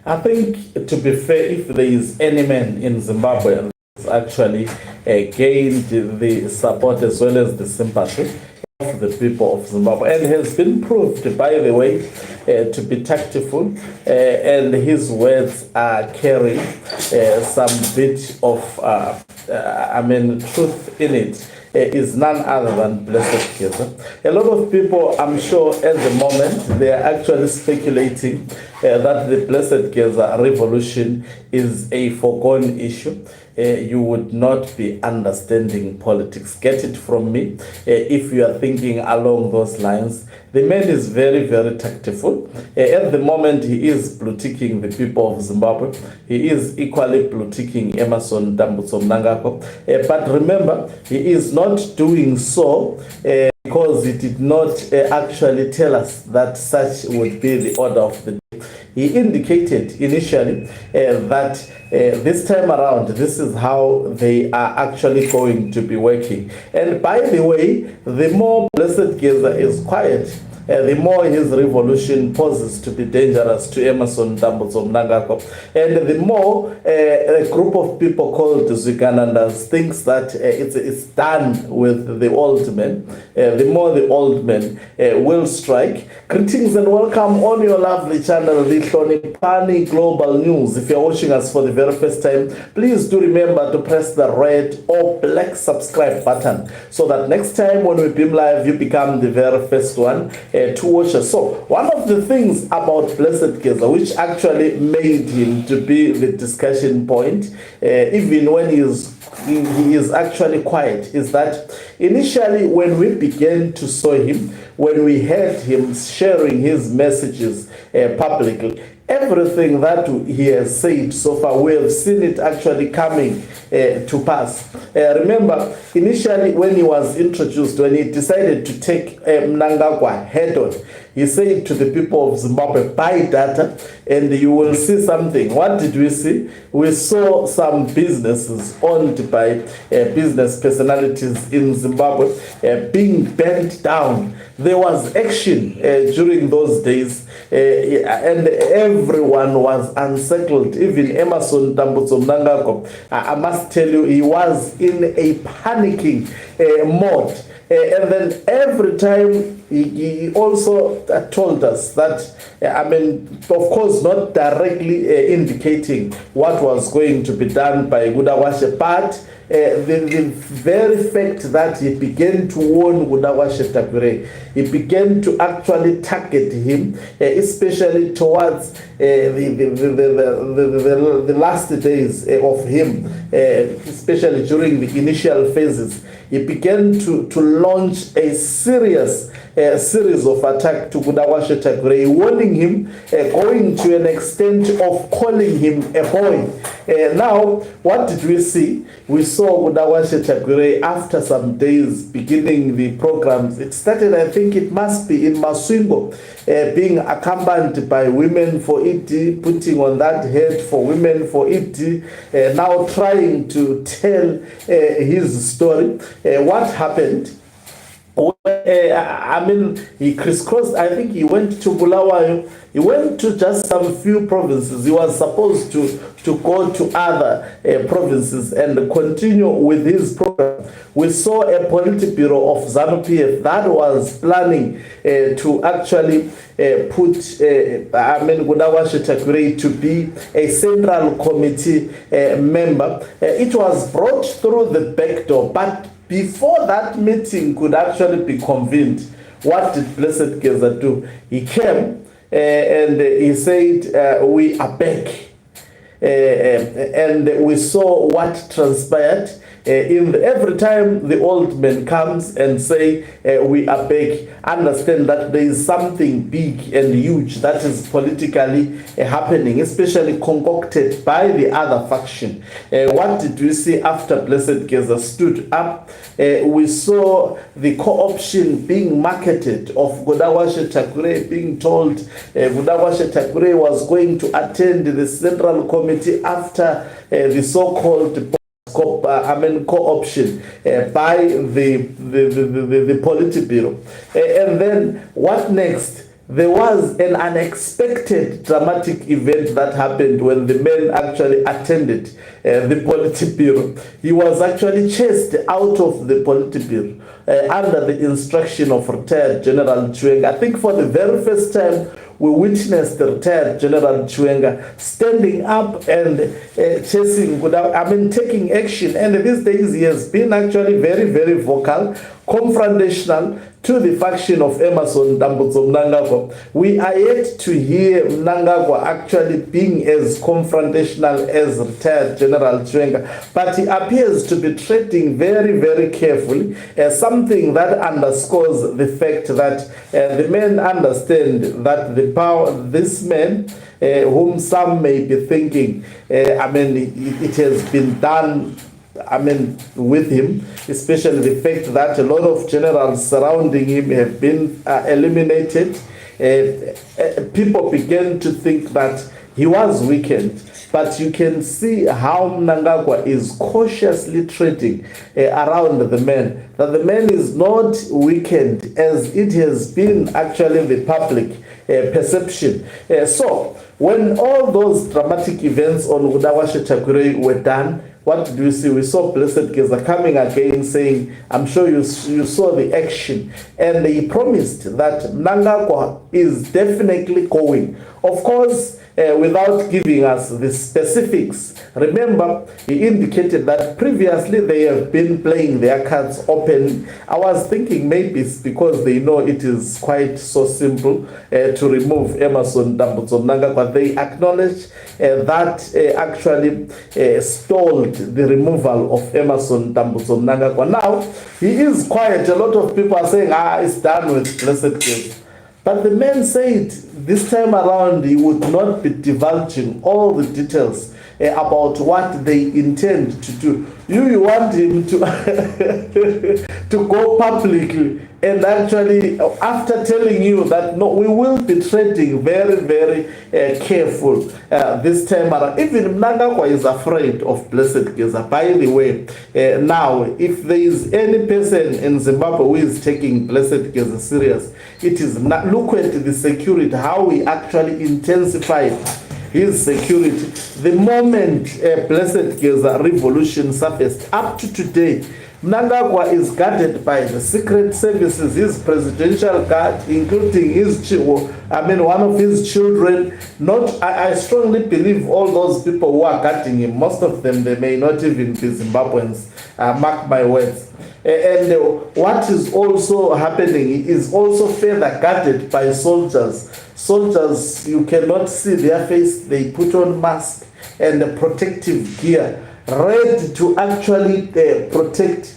I think, to be fair, if there is any man in Zimbabwe that's actually gained the support as well as the sympathy of the people of Zimbabwe, and has been proved, by the way, to be tactful, and his words are carrying some bit of, truth in it, is none other than Blessed Gaza. A lot of people, I'm sure, at the moment, they are actually speculating that the Blessed Gaza revolution is a foregone issue. You would not be understanding politics. Get it from me if you are thinking along those lines. The man is very, very tactful. At the moment, he is politicking the people of Zimbabwe. He is equally politicking Emerson Dambudzo Mnangagwa. But remember, he is not doing so because he did not actually tell us that such would be the order of the day. He indicated initially that this time around, this is how they are actually going to be working. And by the way, the more Blessed Gaza is quiet, the more his revolution poses to be dangerous to Emerson Dambudzo Mnangagwa. And the more a group of people called Zwiganandas thinks that it's done with the old men, the more the old men will strike. Greetings and welcome on your lovely channel, the Hloniphani Global News. If you're watching us for the very first time, please do remember to press the red or black subscribe button so that next time when we beam live, you become the very first one to watch us. So one of the things about Blessed Gaza, which actually made him to be the discussion point, even when he is actually quiet, is that initially when we began to saw him, when we heard him sharing his messages publicly, everything that he has said so far, we have seen it actually coming to pass. Remember, initially when he was introduced, when he decided to take Mnangagwa head on, he said to the people of Zimbabwe, buy data and you will see something. What did we see? We saw some businesses owned by business personalities in Zimbabwe being burnt down. There was action during those days, and everyone was unsettled. Even Emerson Dambudzo Mnangagwa, I must tell you, he was in a panicking mode. And then every time he also told us that, of course, not directly indicating what was going to be done by Gudawashe, but the very fact that he began to warn Gudawashe Takwire, he began to actually target him, especially towards the last days of him, especially during the initial phases. He began to launch a series of attacks to Gudawashe Takwire, warning him, going to an extent of calling him a boy. Now, what did we see? We saw Gudawashe Takwire after some days beginning the programs. It started, I think it must be in Maswingo, being accompanied by Women for ED, putting on that head for Women for ED, now trying to tell his story. What happened? He crisscrossed. I think he went to Bulawayo. He went to just some few provinces. He was supposed to go to other provinces and continue with his program. We saw a Politburo of ZANU-PF that was planning to actually put Gudawashe Takwire to be a central committee member. It was brought through the back door, but before that meeting could actually be convened, what did Blessed Gaza do? He came and he said, we are back. And we saw what transpired. Every time the old man comes and say, we are back, understand that there is something big and huge that is politically happening, especially concocted by the other faction. What did we see after Blessed Gaza stood up? We saw the co-option being marketed of Gudawashe Takwire, being told Gudawashe Takwire was going to attend the Central Committee after the so-called co-option by the Politburo. And then what next? there was an unexpected dramatic event that happened when the man actually attended the Politburo. He was actually chased out of the Politburo under the instruction of retired General Chwenga. I think for the very first time, we witnessed the retired General Chwenga standing up and taking action. And these days he has been actually very, very vocal, confrontational to the faction of Emerson Dambudzo Mnangagwa. We are yet to hear Mnangagwa actually being as confrontational as retired General Chwenga, but he appears to be treading very, very carefully, something that underscores the fact that the men understand that the power, this man, whom some may be thinking, it has been done with him, especially the fact that a lot of generals surrounding him have been eliminated. People began to think that he was weakened. But you can see how Mnangagwa is cautiously treading around the man. That the man is not weakened as it has been actually the public perception. So when all those dramatic events on Udawashe Chakure were done, what did we see? We saw Blessed Gaza coming again saying, I'm sure you saw the action. And he promised that Mnangagwa is definitely going. Of course, without giving us the specifics. Remember, he indicated that previously they have been playing their cards open. I was thinking maybe it's because they know it is quite so simple to remove Emerson Dambudzo Mnangagwa. They acknowledge that actually stalled the removal of Emerson Dambudzo Mnangagwa. Now, he is quiet. A lot of people are saying, it's done with Blessed Gaza. But the man said this time around he would not be divulging all the details about what they intend to do. You want him to to go publicly and actually, after telling you that no, we will be treading very, very careful this time around. Even Mnangagwa is afraid of Blessed Gaza. By the way, now, if there is any person in Zimbabwe who is taking Blessed Gaza serious, it is not. Look at the security, how we actually intensified his security. The moment Blessed Gaza revolution surfaced up to today, Mnangagwa is guarded by the secret services, his presidential guard, including his one of his children. I strongly believe all those people who are guarding him, most of them, they may not even be Zimbabweans, mark my words. And what is also happening is also further guarded by soldiers. Soldiers, you cannot see their face, they put on masks and protective gear, ready to actually protect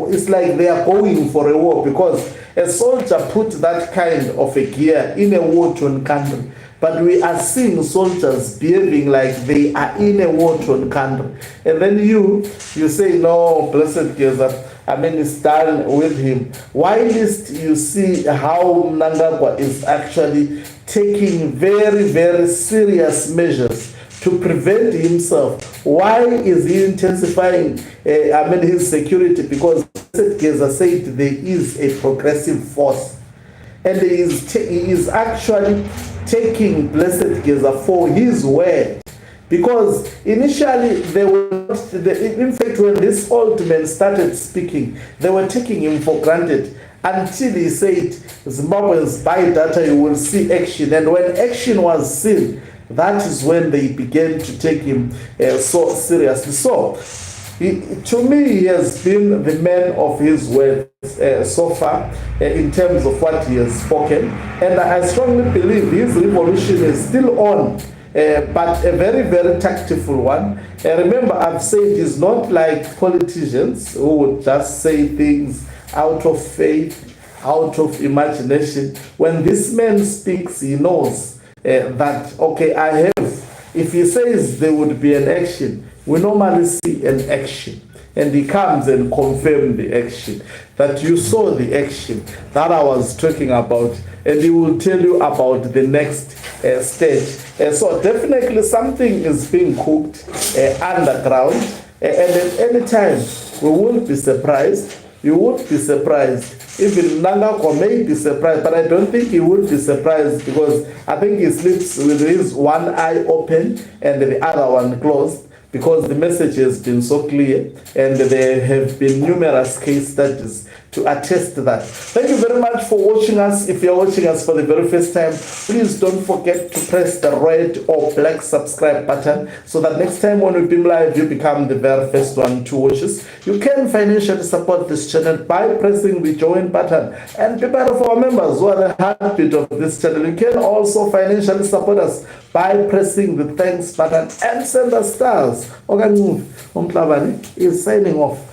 it's like they are going for a war, because a soldier put that kind of a gear in a war-torn country. But we are seeing soldiers behaving like they are in a war-torn country. And then you say, no, Blessed Gaza, it's done with him. Whilst you see how Mnangagwa is actually taking very, very serious measures to prevent himself. Why is he intensifying his security? Because Blessed Gaza said there is a progressive force. And he is actually taking Blessed Gaza for his word. Because initially, in fact, when this old man started speaking, they were taking him for granted until he said, Zimbabweans, buy data, you will see action. And when action was seen, that is when they began to take him so seriously. So, to me, he has been the man of his words so far in terms of what he has spoken. And I strongly believe his revolution is still on, but a very, very tactful one. Remember, I've said he's not like politicians who would just say things out of faith, out of imagination. When this man speaks, he knows that, okay, if he says there would be an action, we normally see an action. And he comes and confirms the action, that you saw the action that I was talking about, and he will tell you about the next stage. So definitely something is being cooked underground, and at any time we won't be surprised you would be surprised. Even Nangako may be surprised, but I don't think he would be surprised, because I think he sleeps with his one eye open and the other one closed, because the message has been so clear and there have been numerous case studies to attest to that. Thank you very much for watching us. If you're watching us for the very first time, please don't forget to press the red or black subscribe button, so that next time when we beam live, you become the very first one to watch us. You can financially support this channel by pressing the join button and be part of our members who are the heartbeat of this channel. You can also financially support us by pressing the thanks button and send us stars. Ogan Umklabani is signing off.